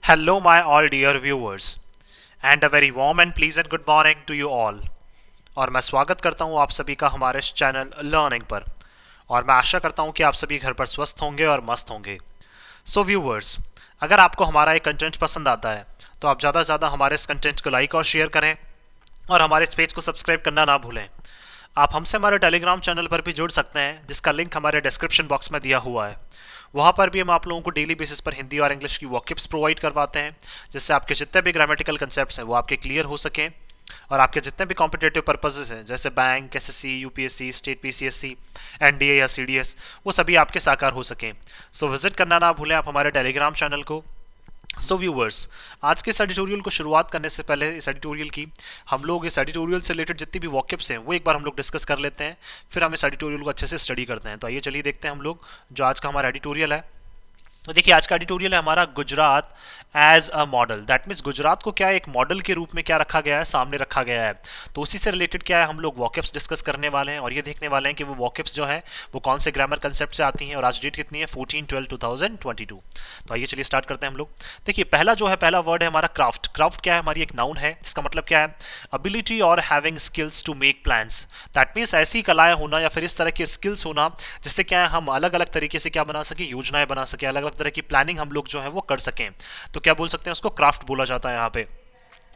Hello, my all dear viewers, and a very warm and pleasant good morning to you all. और मैं स्वागत करता हूँ आप सभी का हमारे इस चैनल लर्निंग पर। और मैं आशा करता हूँ कि आप सभी घर पर स्वस्थ होंगे और मस्त होंगे। सो व्यूवर्स, अगर आपको हमारा ये कंटेंट पसंद आता है तो आप ज़्यादा से ज़्यादा हमारे इस कंटेंट को लाइक और शेयर करें और हमारे इस पेज को सब्सक्राइब करना ना भूलें। आप हमसे हमारे टेलीग्राम चैनल पर भी जुड़ सकते हैं, जिसका लिंक हमारे डिस्क्रिप्शन बॉक्स में दिया हुआ है। वहाँ पर भी हम आप लोगों को डेली बेसिस पर हिंदी और इंग्लिश की वॉकिप्स प्रोवाइड करवाते हैं, जिससे आपके जितने भी ग्रामेटिकल कंसेप्ट्स हैं वो आपके क्लियर हो सकें और आपके जितने भी कॉम्पिटेटिव पर्पसेस हैं जैसे bank, SSC, UPSC, state PCSC, NDA या सीडीएस, वो सभी आपके साकार हो सकें। सो विजिट करना ना भूलें आप हमारे टेलीग्राम चैनल को। सो व्यूवर्स, आज के इस एडिटोरियल को शुरुआत करने से पहले इस एडिटोरियल की हम लोग इस एडिटोरियल से रिलेटेड जितनी भी वॉकिप्स हैं वो एक बार हम लोग डिस्कस कर लेते हैं, फिर हम इस एडिटोरियल को अच्छे से स्टडी करते हैं। तो आइए चलिए देखते हैं हम लोग जो आज का हमारा एडिटोरियल है। तो देखिए, आज का एडिटोरियल है हमारा Gujarat as a model. That means Gujarat को क्या एक मॉडल के रूप में क्या रखा गया है, सामने रखा गया है। तो उसी से रिलेटेड क्या है हम लोग वॉकिप्स डिस्कस करने वाले हैं और ये देखने वाले हैं कि वो वॉकिप्स जो है वो कौन से ग्रामर कंसेप्ट से आती हैं। और आज डेट कितनी है, 14/12/2022। तो आइए चलिए स्टार्ट करते हैं हम लोग। देखिए, पहला वर्ड है हमारा क्राफ्ट। क्राफ्ट क्या है, हमारी एक नाउन है जिसका मतलब क्या है, अबिलिटी और having skills to make plans. That means ऐसी कलाएं होना या फिर इस तरह के स्किल्स होना जिससे क्या है हम अलग अलग तरीके से क्या बना सके, योजनाएं बना सके, अलग अलग तरह की प्लानिंग हम लोग जो है वो कर सकें। तो क्या बोल सकते हैं, उसको क्राफ्ट बोला जाता है यहाँ पे।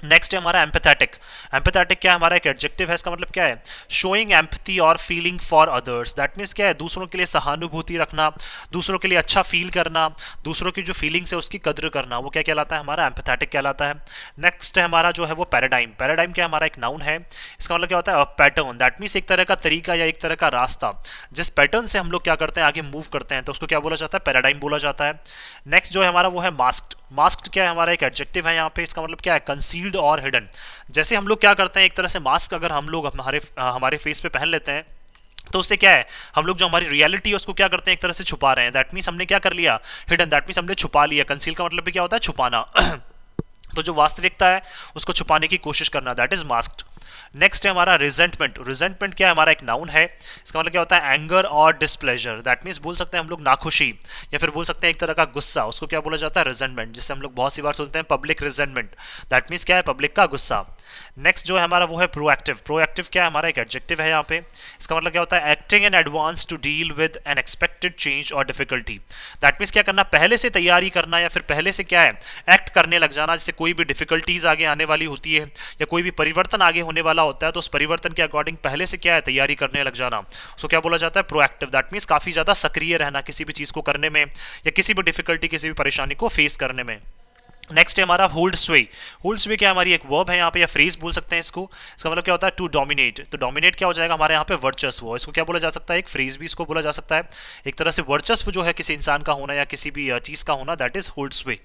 नेक्स्ट है हमारा एम्पैथेटिक। एम्पैथेटिक क्या है, हमारा एक एडजेक्टिव है, इसका मतलब क्या है, शोइंग एम्पैथी और feeling for others. That means क्या है, दूसरों के लिए सहानुभूति रखना, दूसरों के लिए अच्छा फील करना, दूसरों की जो फीलिंग्स है उसकी कद्र करना, वो क्या कहलाता है, हमारा एम्पैथेटिक कहलाता है। नेक्स्ट है हमारा जो है वो पैराडाइम। पैराडाइम क्या है, हमारा एक नाउन है, इसका मतलब क्या होता है, पैटर्न। दैट मीन्स एक तरह का तरीका या एक तरह का रास्ता, जिस पैटर्न से हम लोग क्या करते हैं आगे मूव करते हैं, तो उसको क्या बोला जाता है, पैराडाइम बोला जाता है। नेक्स्ट जो है हमारा वो है मास्क्ड। मास्क्ड क्या है, हमारा एक एडजेक्टिव है यहाँ पे, इसका मतलब क्या है, कंसील्ड और हिडन। जैसे हम लोग क्या करते हैं, एक तरह से मास्क अगर हम लोग हमारे फेस पे पहन लेते हैं तो उससे क्या है, हम लोग जो हमारी रियलिटी है उसको क्या करते हैं, एक तरह से छुपा रहे हैं। दैट मीन्स हमने क्या कर लिया, हिडन। दैट मीन्स हमने छुपा लिया। कंसील का मतलब भी क्या होता है, छुपाना। तो जो वास्तविकता है उसको छुपाने की कोशिश करना, दैट इज मास्क्ड। नेक्स्ट है हमारा रिजेंटमेंट। रिजेंटमेंट क्या है, हमारा एक नाउन है, इसका मतलब क्या होता है, एंगर और डिसप्लेजर। दैट मीन्स बोल सकते हैं हम लोग नाखुशी या फिर बोल सकते हैं एक तरह का गुस्सा, उसको क्या बोला जाता है, रिजेंटमेंट। जिससे हम लोग बहुत सी बार सुनते हैं पब्लिक रिजेंटमेंट। दैट मीन्स क्या है, पब्लिक का गुस्सा। नेक्स्ट जो है हमारा वो है प्रोएक्टिव। प्रोएक्टिव क्या है, हमारा एक एडजेक्टिव है यहाँ पे, इसका मतलब क्या होता है, acting in advance to deal with an expected change और डिफिकल्टी। दैट मीन्स क्या करना, पहले से तैयारी करना या फिर पहले से क्या है एक्ट करने लग जाना। जैसे कोई भी डिफिकल्टीज आगे आने वाली होती है या कोई भी परिवर्तन आगे होने वाला होता है तो उस परिवर्तन के अकॉर्डिंग पहले से क्या है तैयारी करने लग जाना, उसको क्या बोला जाता है, प्रोएक्टिव। दैट मीन्स काफी ज्यादा सक्रिय रहना किसी भी चीज को करने में या किसी भी डिफिकल्टी, किसी भी परेशानी को फेस करने में। नेक्स्ट है हमारा होल्ड स्वे। होल्ड स्वे क्या, हमारी एक वर्ब है यहाँ पे या फ्रेज बोल सकते हैं इसको, इसका मतलब क्या होता है, टू डोमिनेट। तो डोमिनेट क्या हो जाएगा हमारे यहाँ पे, वर्चस्व। इसको क्या बोला जा सकता है, एक फ्रेज भी इसको बोला जा सकता है, एक तरह से वर्चस्व जो है किसी इंसान का होना या किसी भी चीज का होना, दैट इज होल्ड स्वे।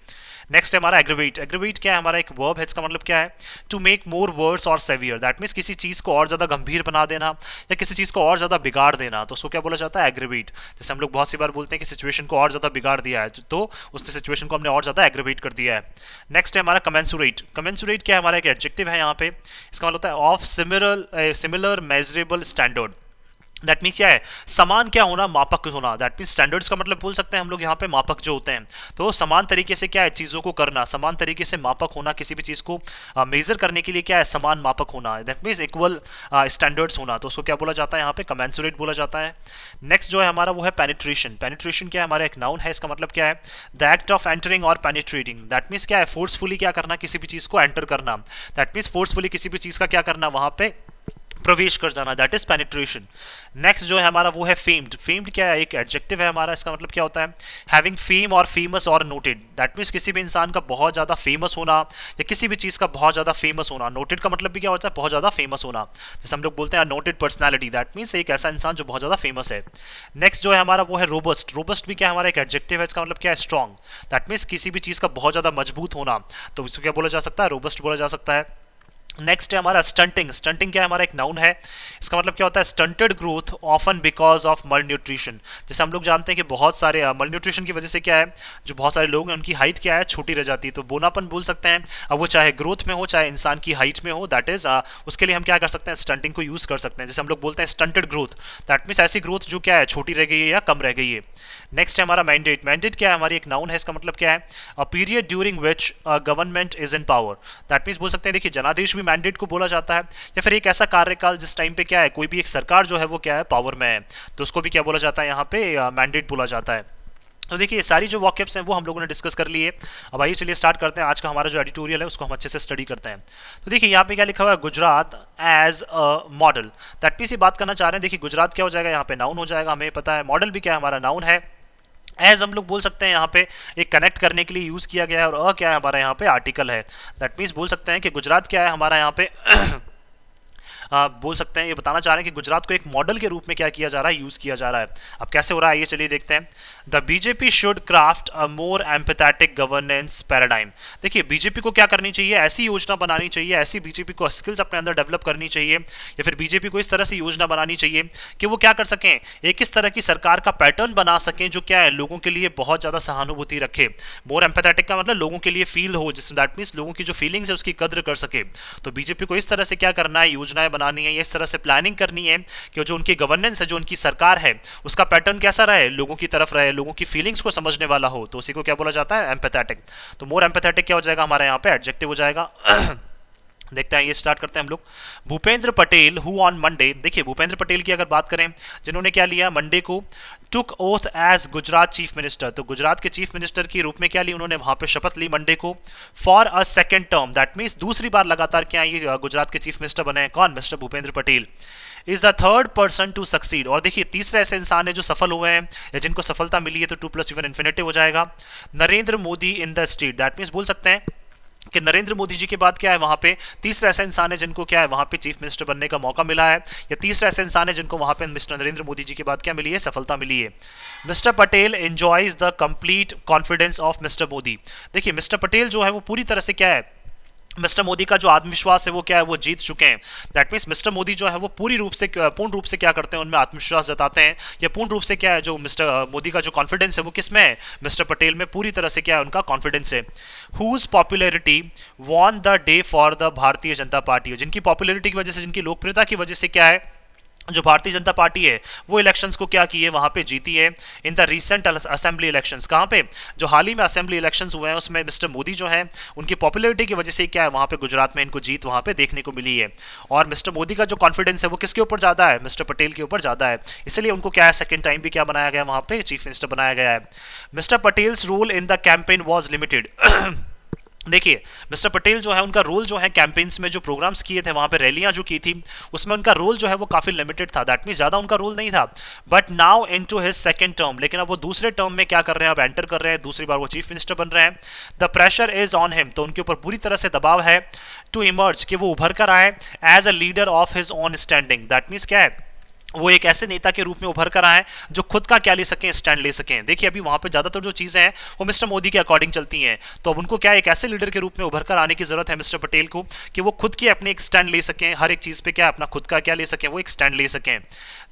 नेक्स्ट है हमारा एग्रीवेट। एग्रीवेट क्या है, हमारा एक वर्ब है, इसका मतलब क्या है, टू मेक मोर वर्स और सेवियर। दैट मीन्स किसी चीज को और ज्यादा गंभीर बना देना या किसी चीज को और ज्यादा बिगाड़ देना, तो उसको क्या बोला जाता है, एग्रीवेट। जैसे हम लोग बहुत सी बार बोलते हैं कि सिचुएशन को और ज्यादा बिगाड़ दिया है, तो उस सिचुएशन को हमने और ज्यादा एग्रीवेट कर दिया है। नेक्स्ट है हमारा कमेंसुरेट। कमेंसुरेट क्या है, हमारा एक एडजेक्टिव है यहाँ पे, इसका मतलब होता है of similar measurable standard. That mean क्या है, समान क्या होना, मापक होना। दैट मीन स्टैंडर्ड्स का मतलब बोल सकते हैं हम लोग यहाँ पे मापक जो होते हैं, तो समान तरीके से क्या है चीज़ों को करना, समान तरीके से मापक होना, किसी भी चीज़ को मेजर करने के लिए क्या है, समान मापक होना। दैट मीन्स इक्वल स्टैंडर्ड्स होना, तो उसको क्या बोला जाता है यहाँ पे, कमेंसुरेट बोला जाता है। नेक्स्ट जो है हमारा वो है पेनिट्रेशन। पेनिट्रेशन क्या है, हमारा एक नाउन है, इसका मतलब क्या है, द एक्ट ऑफ एंटरिंग और पेनिट्रेटिंग। दैट मीन्स क्या है, फोर्सफुली क्या करना, किसी भी चीज़ को एंटर करना। दैट मीन्स फोर्सफुली किसी भी चीज़ का क्या करना, वहाँ पे प्रवेश कर जाना, दैट इज पेनिट्रेशन। नेक्स्ट जो है हमारा वो है फेम्ड। फेम्ड क्या है, एक एडजेक्टिव है हमारा, इसका मतलब क्या होता है, हैविंग फेम और फेमस और नोटेड। दैट मीन्स किसी भी इंसान का बहुत ज़्यादा फेमस होना या किसी भी चीज़ का बहुत ज़्यादा फेमस होना। नोटेड का मतलब भी क्या होता है, बहुत ज़्यादा फेमस होना। जैसे हम लोग बोलते हैं नोटेड पर्सनैलिटी, दैट मीन्स एक ऐसा इंसान जो बहुत ज़्यादा फेमस है। नेक्स्ट जो है हमारा वो है रोबस्ट। रोबस्ट भी क्या है, हमारा एक एडजेक्टिव है, इसका मतलब क्या है, स्ट्रॉन्ग। दैट मीन्स किसी भी चीज़ का बहुत ज़्यादा मजबूत होना, तो इसको क्या बोला जा सकता है, रोबस्ट बोला जा सकता है। नेक्स्ट है हमारा स्टंटिंग। स्टंटिंग क्या है, हमारा एक नाउन है। इसका मतलब क्या होता है, stunted growth often because of मल न्यूट्रिशन। जैसे हम लोग जानते हैं कि बहुत सारे मल न्यूट्रिशन की वजह से क्या है, जो बहुत सारे लोग हैं उनकी हाइट क्या है, छोटी रह जाती है, तो बोनापन बोल सकते हैं। अब वो चाहे ग्रोथ में हो चाहे इंसान की हाइट में हो, दैट इज उसके लिए हम क्या कर सकते हैं, स्टंटिंग को यूज कर सकते हैं। जैसे हम लोग बोलते हैं स्टंटेड ग्रोथ, दैट मीन्स ऐसी ग्रोथ जो क्या है, छोटी रह गई है या कम रह गई है। नेक्स्ट है हमारा मैंडेट। मैंडेट क्या है, हमारी एक नाउन है। इसका मतलब क्या है, a period during which government is in power. That means बोल सकते हैं, देखिए जनादेश भी मैंडेट को बोला जाता है, या फिर एक ऐसा कार्यकाल जिस टाइम पे क्या है, कोई भी एक सरकार जो है वो क्या है, पावर में है, तो उसको भी क्या बोला जाता है, यहाँ पे मैंडेट बोला जाता है। तो देखिए सारी जो वॉकअप्स हैं वो हम लोगों ने डिस्कस कर लिए। अब आइए चलिए स्टार्ट करते हैं आज का हमारा जो एडिटोरियल है, उसको हम अच्छे से स्टडी करते हैं। तो देखिए यहाँ पे क्या लिखा हुआ है, Gujarat as a model. That means ये बात करना चाह रहे हैं, देखिए गुजरात क्या हो जाएगा, यहाँ पे नाउन हो जाएगा, हमें पता है। मॉडल भी क्या है, हमारा नाउन है। एज हम लोग बोल सकते हैं यहाँ पे एक कनेक्ट करने के लिए यूज किया गया है, और क्या है हमारा यहाँ पे आर्टिकल है। दैट मीन्स बोल सकते हैं कि गुजरात क्या है हमारा यहाँ पे बोल सकते हैं, ये बताना चाह रहे हैं कि गुजरात को एक मॉडल के रूप में क्या किया जा रहा है, यूज किया जा रहा है। अब कैसे हो रहा है ये चलिए देखते हैं। The BJP should craft a more empathetic governance paradigm. देखिए बीजेपी को क्या करनी चाहिए, ऐसी योजना बनानी चाहिए, ऐसी बीजेपी को स्किल्स अपने अंदर डेवलप करनी चाहिए, या फिर बीजेपी को इस तरह से योजना बनानी चाहिए कि वो क्या कर सकें, एक इस तरह की सरकार का पैटर्न बना सकें जो क्या है, लोगों के लिए बहुत ज़्यादा सहानुभूति रखे। मोर एम्पैथेटिक का मतलब लोगों के लिए फील हो, जिस दैट मीन्स लोगों की जो फीलिंग्स है उसकी कद्र कर सके। तो बीजेपी को इस तरह से क्या करना है, योजनाएं बनानी है, इस तरह से प्लानिंग करनी है कि जो उनकी गवर्नेंस है, जो उनकी सरकार है, उसका पैटर्न कैसा रहे, लोगों की तरफ रहे, लोगों की फीलिंग्स को समझने वाला हो। तो उसी को क्या बोला जाता है, एम्पैथेटिक। तो मोर एम्पैथेटिक क्या हो जाएगा हमारे यहाँ पे, एडजेक्टिव हो जाएगा। देखते हैं, ये स्टार्ट करते हैं हम लोग। Bhupendra Patel who on Monday, देखिए भूपेंद्र पटेल की अगर बात करें, जिन्होंने क्या लिया मंडे को, took oath as Gujarat chief minister. तो गुजरात के चीफ मिनिस्टर के रूप में क्या ली उन्होंने, वहां पे शपथ ली मंडे को, for a second term. That means दूसरी बार लगातार क्या ये गुजरात के चीफ मिनिस्टर बने हैं, कौन, mister Bhupendra Patel. Is the third person to succeed. और देखिए तीसरे ऐसे इंसान है जो सफल हुए हैं या जिनको सफलता मिली है, तो 2 + इवन इन्फिनेटिव हो जाएगा। Narendra Modi in the state. That means बोल सकते हैं कि नरेंद्र मोदी जी के बाद क्या है, वहां पे तीसरा ऐसा इंसान है जिनको क्या है, वहां पे चीफ मिनिस्टर बनने का मौका मिला है, या तीसरा ऐसा इंसान है जिनको वहां पे मिस्टर नरेंद्र मोदी जी के बाद क्या मिली है, सफलता मिली है। Mister Patel enjoys the complete confidence of mister Modi. देखिए मिस्टर पटेल जो है वो पूरी तरह से क्या है, मिस्टर मोदी का जो आत्मविश्वास है वो क्या है, वो जीत चुके हैं। दैट मीन्स मिस्टर मोदी जो है वो पूर्ण रूप से क्या करते हैं, उनमें आत्मविश्वास जताते हैं, या पूर्ण रूप से क्या है, जो मिस्टर मोदी का जो कॉन्फिडेंस है वो किस में है, मिस्टर पटेल में पूरी तरह से क्या है उनका कॉन्फिडेंस है। Whose popularity won the day for the Bharatiya Janata party. जिनकी पॉपुलैरिटी की वजह से, जिनकी लोकप्रियता की वजह से क्या है, जो भारतीय जनता पार्टी है वो इलेक्शंस को क्या की है, वहां पे जीती है। In the recent assembly elections, कहां पे, जो हाल ही में असेंबली इलेक्शंस हुए हैं उसमें मिस्टर मोदी जो है उनकी पॉपुलैरिटी की वजह से क्या है, वहां पे गुजरात में इनको जीत वहां पे देखने को मिली है। और मिस्टर मोदी का जो कॉन्फिडेंस है वो किसके ऊपर ज्यादा है, मिस्टर पटेल के ऊपर ज्यादा है, इसलिए उनको क्या है, सेकंड टाइम भी क्या बनाया गया, वहां पे चीफ मिनिस्टर बनाया गया है। Mister Patel's role in the campaign was limited. देखिए मिस्टर पटेल जो है उनका रोल जो है कैंपेन्स में, जो प्रोग्राम्स किए थे वहां पे, रैलियां जो की थी, उसमें उनका रोल जो है वो काफी लिमिटेड था। दैट मीन ज्यादा उनका रोल नहीं था। But now into his second term, लेकिन अब वो दूसरे टर्म में क्या कर रहे हैं, अब एंटर कर रहे हैं, दूसरी बार वो चीफ मिनिस्टर बन रहे हैं। The pressure is on him, तो उनके ऊपर पूरी तरह से दबाव है, टू इमर्ज, कि वो उभर कर आए as a leader of his own standing. That means क्या है, वो एक ऐसे नेता के रूप में उभर कर आए जो खुद का क्या ले सकें, स्टैंड ले सकें। देखिए अभी वहां पे ज्यादातर जो चीजें हैं वो मिस्टर मोदी के अकॉर्डिंग चलती हैं, तो अब उनको क्या एक ऐसे लीडर के रूप में उभर कर आने की जरूरत है मिस्टर पटेल को, कि वो खुद के अपने एक स्टैंड ले सकें, हर एक चीज पे क्या अपना खुद का क्या ले सकें, वो एक स्टैंड ले सकें।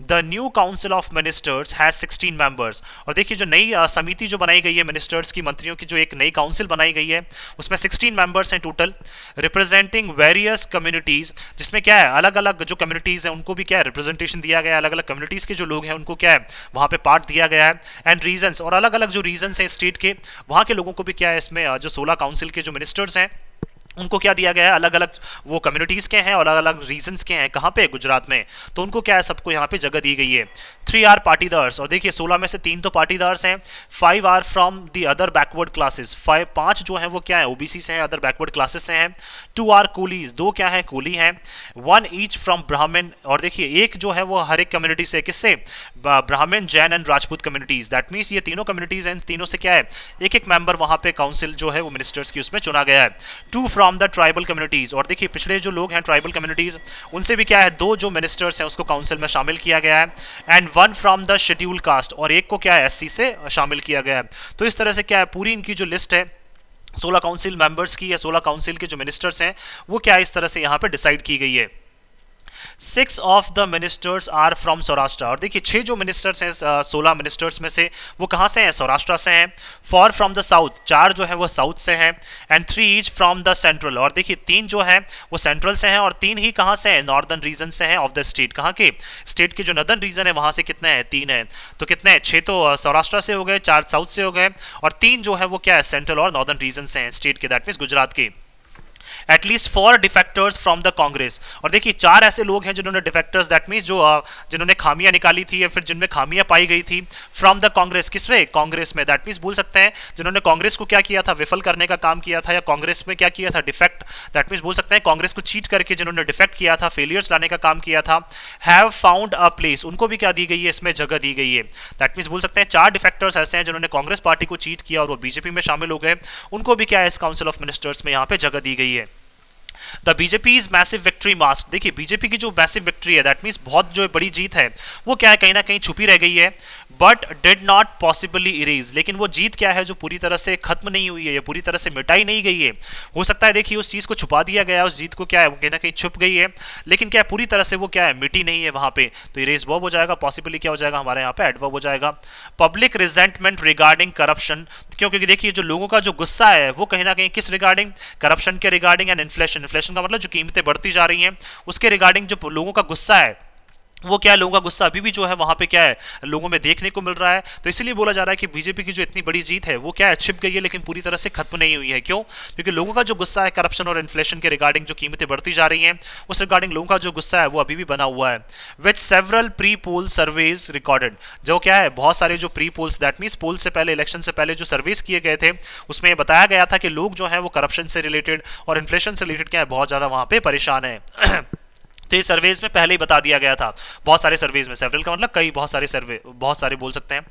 The new council of ministers has 16 members. और देखिए जो नई समिति जो बनाई गई है मिनिस्टर्स की, मंत्रियों की जो एक नई काउंसिल बनाई गई है, उसमें 16 मेंबर्स हैं टोटल, रिप्रेजेंटिंग वेरियस कम्युनिटीज, जिसमें क्या है अलग अलग जो कम्युनिटीज हैं उनको भी क्या है रिप्रेजेंटेशन दिया गया है, अलग अलग कम्युनिटीज जो लोग हैं उनको क्या है वहां पे पार्ट दिया गया है। एंड रीजंस, और अलग अलग जो रीजंस हैं स्टेट के, वहां के लोगों को भी क्या है, इसमें जो 16 काउंसिल के जो मिनिस्टर्स हैं उनको क्या दिया गया है, अलग अलग वो कम्युनिटीज के हैं और अलग अलग रीजंस के हैं, कहां पे, गुजरात में, तो उनको क्या है, सबको यहाँ पे जगह दी गई है। 3 आर पाटीदार्स, और देखिए 16 में से 3 तो पाटीदार्स हैं, 5 are from the other backward classes, 5 जो है वो क्या है, ओबीसी से हैं, अदर बैकवर्ड क्लासेस से हैं। 2 आर कूलीज, 2 क्या है, कूली हैं। 1 ईच फ्रॉम ब्राह्मण, और देखिए एक जो है वो हर एक कम्युनिटी से, किससे, ब्राह्मण, Jain and Rajput communities. That means ये तीनों कम्युनिटीज हैं, तीनों से क्या है एक एक मेंबर वहां पे काउंसिल जो है वो मिनिस्टर्स की उसमें चुना गया है। 2 फ्रॉम द ट्राइबल कम्युनिटीज, और देखिए पिछड़े जो लोग हैं ट्राइबल कम्युनिटीज, उनसे भी क्या है 2 जो मिनिस्टर्स हैं उसको काउंसिल में शामिल किया गया है। And 1 from the schedule caste, और एक को क्या है एससी से शामिल किया गया है। तो इस तरह से क्या है पूरी इनकी जो लिस्ट है 16 काउंसिल मेंबर्स की या 16 काउंसिल के जो मिनिस्टर्स हैं वो क्या इस तरह से यहाँ पे डिसाइड की गई है। 6 of the ministers are from Saurashtra, और देखिए 6 जो मिनिस्टर्स हैं 16 मिनिस्टर्स में से वो कहाँ से हैं, सौराष्ट्र से हैं। 4 फ्रॉम द साउथ, 4 जो है वो साउथ से हैं। And 3 each from the central, और देखिए 3 जो है वो सेंट्रल से हैं और 3 ही कहाँ से हैं, नॉर्दर्न रीजन से हैं ऑफ द स्टेट। कहाँ के स्टेट के जो नॉर्दर्न रीजन है वहाँ से कितने हैं, 3 हैं। तो कितने हैं, 6 तो सौराष्ट्र से हो गए, 4 साउथ से हो गए और 3 जो है वो क्या है, सेंट्रल और नॉर्दर्न रीजन से हैं स्टेट के, दैट मीन्स गुजरात के। At least 4 defectors from the Congress, और देखिए 4 ऐसे लोग हैं जिन्होंने डिफेक्टर्स, दैट मीन्स जो जिन्होंने खामियां निकाली थी या फिर जिनमें खामियां पाई गई थी फ्रॉम द कांग्रेस, किसमें, कांग्रेस में। दैट मीन्स बोल सकते हैं जिन्होंने कांग्रेस को क्या किया था, विफल करने का काम किया था, या कांग्रेस में क्या किया था, डिफेक्ट। दैट मीन्स बोल सकते हैं कांग्रेस को चीट करके जिन्होंने डिफेक्ट किया था, फेलियर्स लाने का काम किया था, हैव फाउंड अ प्लेस, उनको भी क्या दी गई है, इसमें जगह दी गई है। दैट मीन्स बोल सकते हैं 4 डिफेक्टर्स ऐसे हैं जिन्होंने कांग्रेस पार्टी को चीट किया और वो बीजेपी में शामिल हो गए, उनको भी क्या है, इस काउंसिल ऑफ मिनिस्टर्स में यहाँ पे जगह दी गई है। द बीजेपीज मैसिव विक्ट्री मास्क, देखिए बीजेपी की जो मैसिव विक्ट्री है, दैट मीन्स बहुत जो बड़ी जीत है, वो क्या है, कहीं ना कहीं छुपी रह गई है। But did not possibly erase, लेकिन वो जीत क्या है जो पूरी तरह से खत्म नहीं हुई है, या पूरी तरह से मिटाई नहीं गई है। हो सकता है देखिए उस चीज को छुपा दिया गया, उस जीत को क्या है वो कहीं ना कहीं छुप गई है, लेकिन क्या है पूरी तरह से वो क्या है, मिटी नहीं है वहां पे। तो इरेज वर्ब हो जाएगा, पॉसिबली क्या हो जाएगा हमारे यहाँ पे, एडवर्ब हो जाएगा। पब्लिक रिजेंटमेंट रिगार्डिंग करप्शन, क्योंकि देखिए जो लोगों का जो गुस्सा है वो कहीं ना कहीं किस रिगार्डिंग, करप्शन के रिगार्डिंग एंड इन्फ्लेशन, इन्फ्लेशन का मतलब जो कीमतें बढ़ती जा रही हैं उसके रिगार्डिंग जो लोगों का गुस्सा है, वो क्या है, लोगों का गुस्सा अभी भी जो है वहां पे क्या है, लोगों में देखने को मिल रहा है। तो इसलिए बोला जा रहा है कि बीजेपी की जो इतनी बड़ी जीत है वो क्या है, छिप गई है, लेकिन पूरी तरह से खत्म नहीं हुई है। क्यों, क्योंकि लोगों का जो गुस्सा है करप्शन और इन्फ्लेशन के रिगार्डिंग, जो कीमतें बढ़ती जा रही हैं उस रिगार्डिंग लोगों का जो गुस्सा है वो अभी भी बना हुआ है। With several pre poll surveys recorded, जो क्या है, बहुत सारे जो प्री पोल्स, दैट मीन्स पोल से पहले, इलेक्शन से पहले जो सर्वेस किए गए थे उसमें बताया गया था कि लोग जो है वो करप्शन से रिलेटेड और इन्फ्लेशन से रिलेटेड क्या है, बहुत ज्यादा वहां पे परेशान है। तो ये सर्वेज में पहले ही बता दिया गया था, बहुत सारे सर्वेज में, सेवरल का मतलब कई, बहुत सारे सर्वे, बहुत सारे बोल सकते हैं।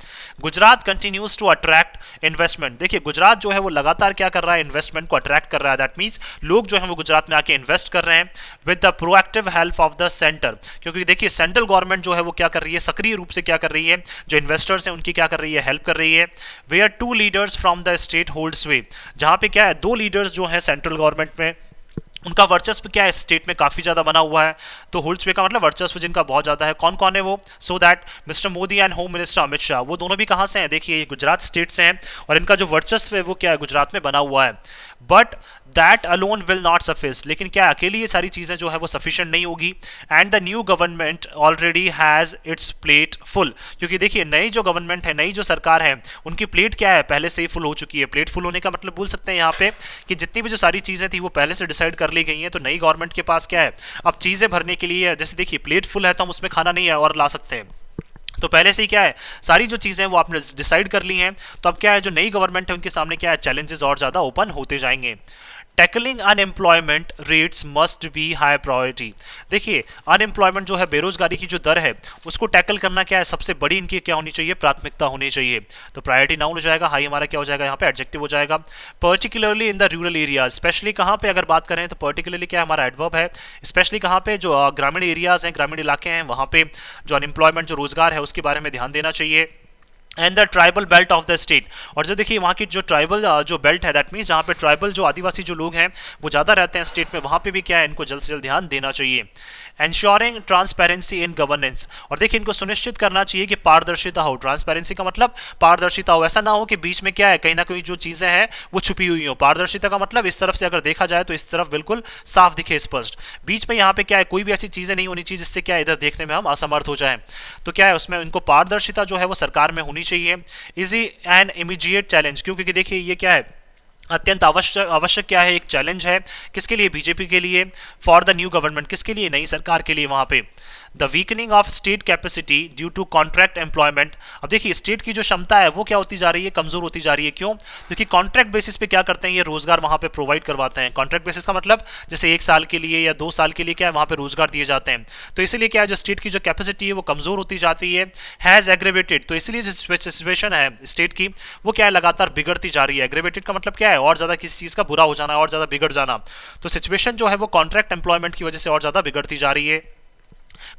Gujarat continues to attract investment, देखिए गुजरात जो है वो लगातार क्या कर रहा है, इन्वेस्टमेंट को अट्रैक्ट कर रहा है। दैट मीन्स लोग जो है वो गुजरात में आके इन्वेस्ट कर रहे हैं with the proactive help of the centre, क्योंकि देखिए सेंट्रल गवर्नमेंट जो है वो क्या कर रही है, सक्रिय रूप से क्या कर रही है, जो इन्वेस्टर्स हैं उनकी क्या कर रही है, हेल्प कर रही है। Where 2 leaders from the state hold sway, जहां पे क्या है 2 लीडर्स जो है सेंट्रल गवर्नमेंट में, उनका वर्चस्व क्या है, स्टेट में काफी ज्यादा बना हुआ है। तो होल्ड स्वे का मतलब वर्चस्व जिनका बहुत ज्यादा है, कौन कौन है वो, so that mister Modi and home minister Amit Shah, वो दोनों भी कहां से हैं, देखिए ये गुजरात स्टेट से हैं और इनका जो वर्चस्व है वो क्या है, गुजरात में बना हुआ है। But that alone will not suffice, लेकिन क्या अकेली ये सारी चीजें जो है वो सफिशिएंट नहीं होगी। And the new government already has its plate full, क्योंकि देखिए नई जो गवर्नमेंट है, नई जो सरकार है, उनकी प्लेट क्या है, पहले से ही फुल हो चुकी है। प्लेट फुल होने का मतलब बोल सकते हैं यहाँ पे कि जितनी भी जो सारी चीजें थी वो पहले से डिसाइड कर ली गई हैं। तो नई गवर्नमेंट के पास क्या है, अब चीजें भरने के लिए, जैसे देखिए प्लेट फुल है तो हम उसमें खाना नहीं है और ला सकते हैं, तो पहले से ही क्या है, सारी जो चीजें वो आपने डिसाइड कर ली हैं। तो अब क्या है, जो नई गवर्नमेंट है उनके सामने क्या है, चैलेंजेस और ज्यादा ओपन होते जाएंगे। Tackling unemployment rates must be high priority, देखिए अनएम्प्लॉयमेंट जो है, बेरोजगारी की जो दर है उसको टैकल करना क्या है, सबसे बड़ी इनकी क्या होनी चाहिए, प्राथमिकता होनी चाहिए। तो प्रायोरिटी नाउन हो जाएगा, हाई हमारा क्या हो जाएगा, यहाँ पे एडजेक्टिव हो जाएगा। Particularly in the rural areas, specially कहाँ पे अगर बात करें तो पर्टिकुलरली क्या हमारा एडवर्ब है, स्पेशली कहाँ पे, जो ग्रामीण एरियाज हैं, ग्रामीण इलाके हैं, वहाँ पे जो अनएम्प्लॉयमेंट, जो रोजगार है उसके बारे में ध्यान देना चाहिए। And the tribal belt of the state, और जो देखिए वहाँ की जो ट्राइबल जो बेल्ट है, दैट मीन्स जहाँ पे ट्राइबल जो आदिवासी जो लोग हैं वो ज़्यादा रहते हैं स्टेट में, वहाँ पे भी क्या है, इनको जल्द से जल्द ध्यान देना चाहिए। एंश्योरिंग ट्रांसपेरेंसी इन गवर्नेंस, और देखिए इनको सुनिश्चित करना चाहिए कि पारदर्शिता हो। ट्रांसपेरेंसी का मतलब पारदर्शिता हो, ऐसा ना हो कि बीच में क्या है, कहीं ना कहीं जो चीज़ें हैं वो छुपी हुई हो। पारदर्शिता का मतलब इस तरफ से अगर देखा जाए तो इस तरफ बिल्कुल साफ दिखे, स्पष्ट, बीच में यहाँ पे क्या है, कोई भी ऐसी चीज़ें नहीं होनी चाहिए जिससे क्या है इधर देखने में हम असमर्थ हो जाएं। तो क्या है उसमें इनको पारदर्शिता जो है वो सरकार में होनी चाहिए। इजी एंड इमीडिएट चैलेंज, क्योंकि देखिए ये क्या है, अत्यंत आवश्यक, आवश्यक क्या है, एक चैलेंज है, किसके लिए, बीजेपी के लिए। फॉर द न्यू गवर्नमेंट, किसके लिए, नई सरकार के लिए। वहां पे the weakening of state capacity due to contract employment, अब देखिए स्टेट की जो क्षमता है वो क्या होती जा रही है, कमजोर होती जा रही है। क्यों, क्योंकि कॉन्ट्रैक्ट बेसिस पे क्या करते हैं, ये रोजगार वहां पे प्रोवाइड करवाते हैं। कॉन्ट्रैक्ट बेसिस का मतलब जैसे 1 साल के लिए या 2 साल के लिए क्या है, वहां पे रोजगार दिए जाते हैं। तो इसीलिए क्या है, जो स्टेट की जो कैपेसिटी है वो कमजोर होती जाती है। हैज एग्रेवेटेड, तो इसलिए जो सिचुएशन है स्टेट की वो क्या है, लगातार बिगड़ती जा रही है। एग्रेवेटेड का मतलब क्या है, और ज्यादा किसी चीज का बुरा हो जाना, और ज्यादा बिगड़ जाना। तो सिचुएशन जो है वो कॉन्ट्रैक्ट एम्प्लॉयमेंट की वजह से और ज्यादा बिगड़ती जा रही है।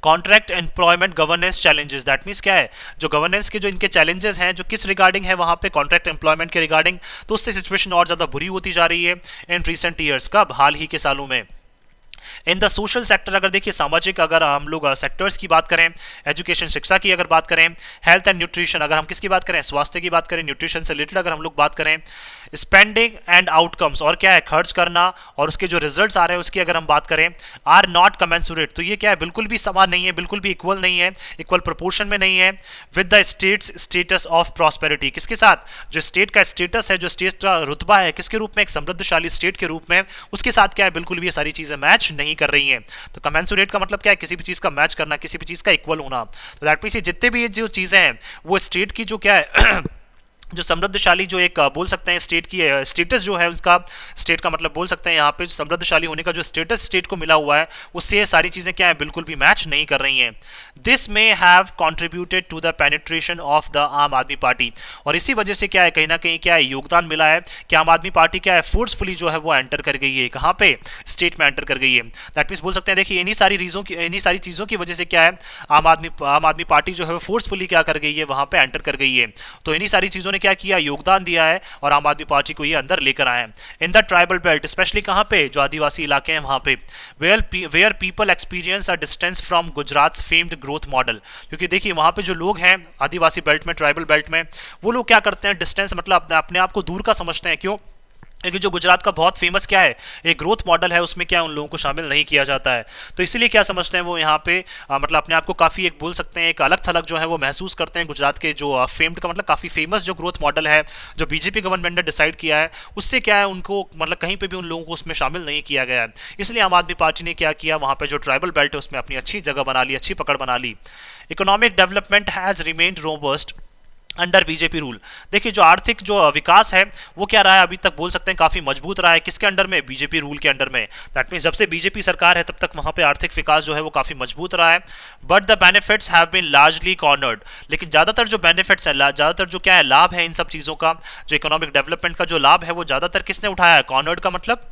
Contract employment governance challenges, that means क्या है, जो गवर्नेंस के जो इनके चैलेंजेस हैं जो किस रिगार्डिंग है वहां पे कॉन्ट्रैक्ट एम्प्लॉयमेंट के रिगार्डिंग, तो उससे सिचुएशन और ज़्यादा बुरी होती जा रही है इन रिसेंट ईयर्स, कब, हाल ही के सालों में। इन द सोशल सेक्टर, अगर देखिए सामाजिक अगर हम लोग सेक्टर्स की बात करें, एजुकेशन शिक्षा की अगर बात करें, हेल्थ एंड न्यूट्रिशन अगर हम किसकी बात करें, स्वास्थ्य की बात करें, न्यूट्रिशन से रिलेटेड अगर हम लोग बात करें, स्पेंडिंग एंड आउटकम्स, और क्या है, खर्च करना और उसके जो रिजल्ट्स आ रहे हैं उसकी अगर हम बात करें, आर नॉट कमेंसुरेट, तो ये क्या है, बिल्कुल भी समान नहीं है, बिल्कुल भी इक्वल नहीं है, इक्वल प्रोपोर्शन में नहीं है with the states status of prosperity, किसके साथ, जो स्टेट का स्टेटस है, जो स्टेट का रुतबा है किसके रूप में, एक समृद्धशाली स्टेट के रूप में, उसके साथ क्या है, बिल्कुल भी ये सारी चीजें मैच नहीं कर रही हैं। तो कमेंसुरेट का मतलब क्या है, किसी भी चीज का मैच करना, किसी भी चीज का इक्वल होना। तो दैट मींस जितने भी ये जो चीजें हैं वो स्टेट की जो क्या है जो समृद्धशाली जो एक बोल सकते हैं स्टेट की स्टेटस जो है उसका, स्टेट का मतलब बोल सकते हैं यहाँ पे समृद्धशाली होने का जो स्टेटस स्टेट को मिला हुआ है उससे ये सारी चीज़ें क्या है, बिल्कुल भी मैच नहीं कर रही हैं। This may have contributed to the penetration of the Aam Aadmi party, और इसी वजह से क्या है, कहीं ना कहीं क्या है, योगदान मिला है कि आम आदमी पार्टी क्या है, फोर्सफुली जो है वो एंटर कर गई है, कहाँ पे, स्टेट में एंटर कर गई है। दैट मीन्स बोल सकते हैं देखिए इन्हीं सारी चीज़ों की वजह से क्या है, आम आदमी पार्टी जो है वो फोर्सफुली क्या कर गई है, वहाँ पे एंटर कर गई है। तो इन्हीं सारी चीज़ों ने क्या किया, योगदान दिया है और आम आदमी पार्टी को ये अंदर लेकर आए हैं। In the tribal belt, specially कहाँ पे, जो आदिवासी इलाके हैं वहाँ पे, where people experience a distance from Gujarat famed growth model, क्योंकि देखिए वहाँ पे जो लोग हैं आदिवासी बेल्ट में, ट्राइबल बेल्ट में, वो लोग क्या करते हैं, डिस्टेंस मतलब अपने आप को दूर का समझते हैं। क्यों, क्योंकि जो गुजरात का बहुत फेमस क्या है, एक ग्रोथ मॉडल है, उसमें क्या उन लोगों को शामिल नहीं किया जाता है। तो इसीलिए क्या समझते हैं वो यहाँ पे मतलब अपने आप को काफ़ी एक बोल सकते हैं एक अलग थलग जो है वो महसूस करते हैं। गुजरात के जो फेम्ड का मतलब काफ़ी फेमस जो ग्रोथ मॉडल है जो बीजेपी गवर्नमेंट ने डिसाइड किया है, उससे क्या है उनको मतलब कहीं पर भी उन लोगों को उसमें शामिल नहीं किया गया है। इसलिए आम आदमी पार्टी ने क्या किया, वहाँ पर जो ट्राइबल बेल्ट है उसमें अपनी अच्छी जगह बना ली, अच्छी पकड़ बना ली। Economic development has remained robust under BJP rule, देखिए जो आर्थिक जो विकास है वो क्या रहा है, अभी तक बोल सकते हैं काफी मजबूत रहा है, किसके अंडर में, बीजेपी रूल के अंडर में। दैट मींस जब से बीजेपी सरकार है तब तक वहां पे आर्थिक विकास जो है वो काफी मजबूत रहा है। But the benefits have been largely cornered, लेकिन ज्यादातर जो बेनिफिट्स है, ज्यादातर जो क्या है लाभ है इन सब चीजों का, जो इकोनॉमिक डेवलपमेंट का जो लाभ है वो ज्यादातर किसने उठाया है, कॉर्नर्ड का मतलब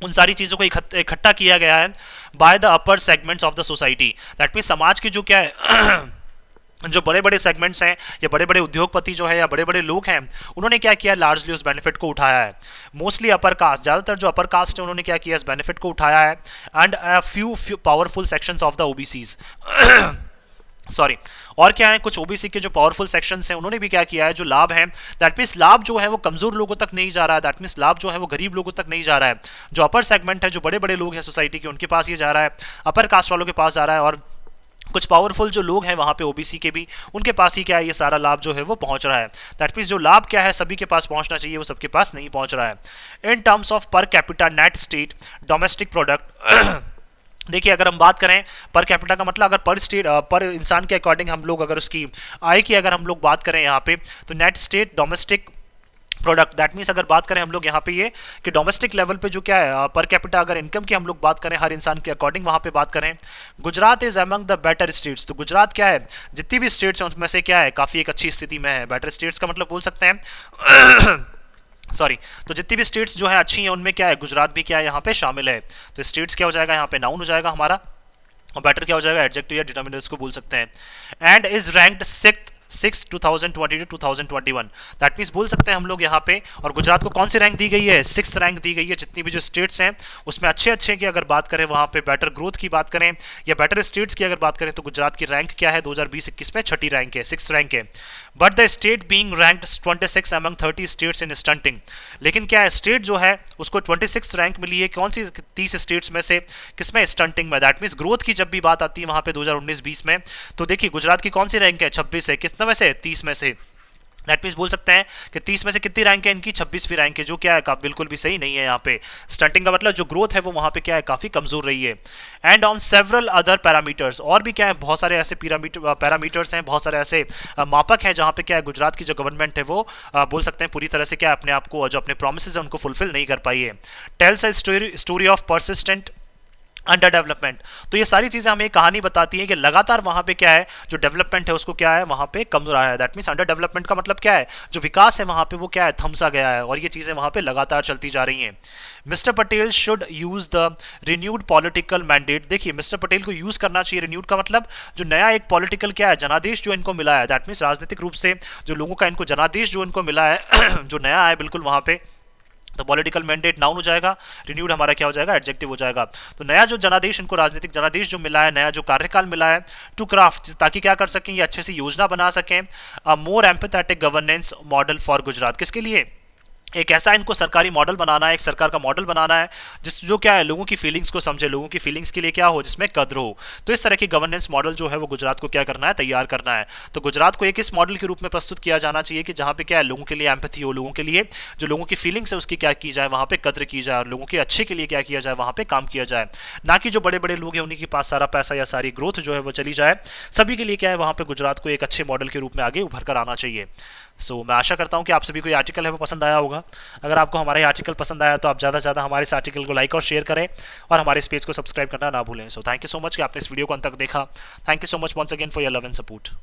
उन सारी चीज़ों को इकट्ठा किया गया है by the upper segments of the society. That means समाज की जो क्या है जो बड़े बड़े सेगमेंट्स हैं या बड़े बड़े उद्योगपति जो है या बड़े बड़े लोग हैं, उन्होंने क्या किया, लार्जली उस बेनिफिट को उठाया है। मोस्टली अपर कास्ट, ज़्यादातर जो अपर कास्ट है उन्होंने क्या किया, इस बेनिफिट को उठाया है। And a few powerful sections of the OBCs sorry, और क्या है, कुछ ओबीसी के जो पावरफुल सेक्शंस हैं उन्होंने भी क्या किया है, जो लाभ है, दैट मीन्स लाभ जो है वो कमजोर लोगों तक नहीं जा रहा है, दैट मीन्स लाभ जो है वो गरीब लोगों तक नहीं जा रहा है। जो अपर सेगमेंट है, जो बड़े बड़े लोग हैं सोसाइटी के, उनके पास ये जा रहा है, अपर कास्ट वालों के पास जा रहा है, और कुछ पावरफुल जो लोग हैं वहाँ पे ओबीसी के भी, उनके पास ही क्या है, ये सारा लाभ जो है वो पहुँच रहा है। दैट मीन्स जो लाभ क्या है सभी के पास पहुँचना चाहिए वो सबके पास नहीं पहुँच रहा है। In terms of per capita net state domestic product, देखिए अगर हम बात करें पर कैपिटा का मतलब अगर पर स्टेट पर इंसान के अकॉर्डिंग हम लोग अगर उसकी आय की अगर हम लोग बात करें यहाँ पे, तो net state domestic product, that means अगर बात करें हम लोग यहाँ पे ये कि डोमेस्टिक लेवल पे जो क्या है पर कैपिटा अगर इनकम की हम लोग बात करें हर इंसान के अकॉर्डिंग वहाँ पे बात करें, Gujarat is among the better states. तो गुजरात क्या है, जितनी भी स्टेट्स हैं उसमें से क्या है, काफ़ी एक अच्छी स्थिति में है। बेटर स्टेट्स का मतलब बोल सकते हैं सॉरी, तो जितनी भी स्टेट्स जो है अच्छी हैं उनमें क्या है, गुजरात भी क्या है यहाँ पे शामिल है। तो स्टेट्स क्या हो जाएगा यहाँ पे, नाउन हो जाएगा हमारा, और बेटर क्या हो जाएगा, एडजेक्टिव या डिटर्मिनर्स को बोल सकते हैं। And is ranked 6 2020 to 2021, that means बोल सकते हैं हम लोग यहाँ पे, और गुजरात को कौन सी रैंक दी गई है, 6th रैंक दी गई है। जितनी भी जो स्टेट्स हैं उसमें अच्छे अच्छे की अगर बात करें, वहाँ पे बेटर ग्रोथ की बात करें या बेटर स्टेट्स की अगर बात करें, तो गुजरात की रैंक क्या है 2020-21 में 6ठी रैंक है, 6th रैंक है। But the state being ranked 26 among 30 states in stunting, लेकिन क्या है स्टेट जो है उसको 26th रैंक मिली है, कौन सी 30 स्टेट्स में से, किसमें, स्टंटिंग में। दैट मीन्स ग्रोथ की जब भी बात आती है वहाँ पे 2019-20 में, तो देखिए गुजरात की कौन सी रैंक है, 26 है, कितने में से, 30 में से। दैट मीन्स बोल सकते हैं कि 30 में से कितनी रैंक है इनकी, 26वीं रैंक है, जो क्या है बिल्कुल भी सही नहीं है। यहाँ पे स्टंटिंग का मतलब जो ग्रोथ है वो वहाँ पे क्या है काफ़ी कमजोर रही है। And on several other parameters, और भी क्या है बहुत सारे ऐसे पैरामीटर्स हैं, बहुत सारे ऐसे मापक हैं जहाँ पे क्या है गुजरात की जो गवर्नमेंट है वो बोल सकते हैं पूरी तरह से क्या अपने आप को जो अपने प्रोमिस है उनको फुलफिल नहीं कर पाई है। Tales a story of persistent under development. तो ये सारी चीजें हमें एक कहानी बताती है कि लगातार वहां पे क्या है, जो डेवलपमेंट है उसको क्या है वहां पे कम रहा है। दैट मीन्स अंडर डेवलपमेंट का मतलब क्या है, जो विकास है वहां पे वो क्या है, थमसा गया है, और ये चीजें वहां पे लगातार चलती जा रही हैं। Mister Patel should use the renewed political mandate. देखिए मिस्टर पटेल को यूज करना चाहिए, रिन्यूड का मतलब जो नया एक पॉलिटिकल क्या है, जनादेश जो इनको मिला है, दैट मीन्स राजनीतिक रूप से जो लोगों का इनको जनादेश जो इनको मिला है जो नया है बिल्कुल वहां पे, तो पॉलिटिकल मैंडेट नाउन हो जाएगा, रिन्यूड हमारा क्या हो जाएगा, एडजेक्टिव हो जाएगा। तो नया जो जनादेश इनको राजनीतिक जनादेश जो मिला है, नया जो कार्यकाल मिला है, टू क्राफ्ट, ताकि क्या कर सकें, ये अच्छे से योजना बना सकें, a more empathetic governance model for Gujarat. किसके लिए, एक ऐसा इनको सरकारी मॉडल बनाना है, एक सरकार का मॉडल बनाना है जिस जो क्या है लोगों की फीलिंग्स को समझे, लोगों की फीलिंग्स के लिए क्या हो, जिसमें कद्र हो। तो इस तरह की गवर्नेंस मॉडल जो है वो गुजरात को क्या करना है, तैयार करना है। तो गुजरात को एक इस मॉडल के रूप में प्रस्तुत किया जाना चाहिए कि जहां पे क्या है लोगों के लिए एम्पैथी हो, लोगों के लिए जो लोगों की फीलिंग्स है उसकी क्या की जाए, वहां पे कद्र की जाए, और लोगों के अच्छे के लिए क्या किया जाए, वहां पे काम किया जाए। ना कि जो बड़े बड़े लोग हैं उन्हीं के पास सारा पैसा या सारी ग्रोथ जो है वो चली जाए। सभी के लिए क्या है वहां पे गुजरात को एक अच्छे मॉडल के रूप में आगे उभर कर आना चाहिए। मैं आशा करता हूं कि आप सभी को ये आर्टिकल है वो पसंद आया होगा। अगर आपको हमारा ये आर्टिकल पसंद आया तो आप ज़्यादा से ज़्यादा हमारे इस आर्टिकल को लाइक और शेयर करें, और हमारे इस पेज को सब्सक्राइब करना ना भूलें। थैंक यू सो मच कि आपने इस वीडियो को अंत तक देखा। Thank you so much once again for your love and support.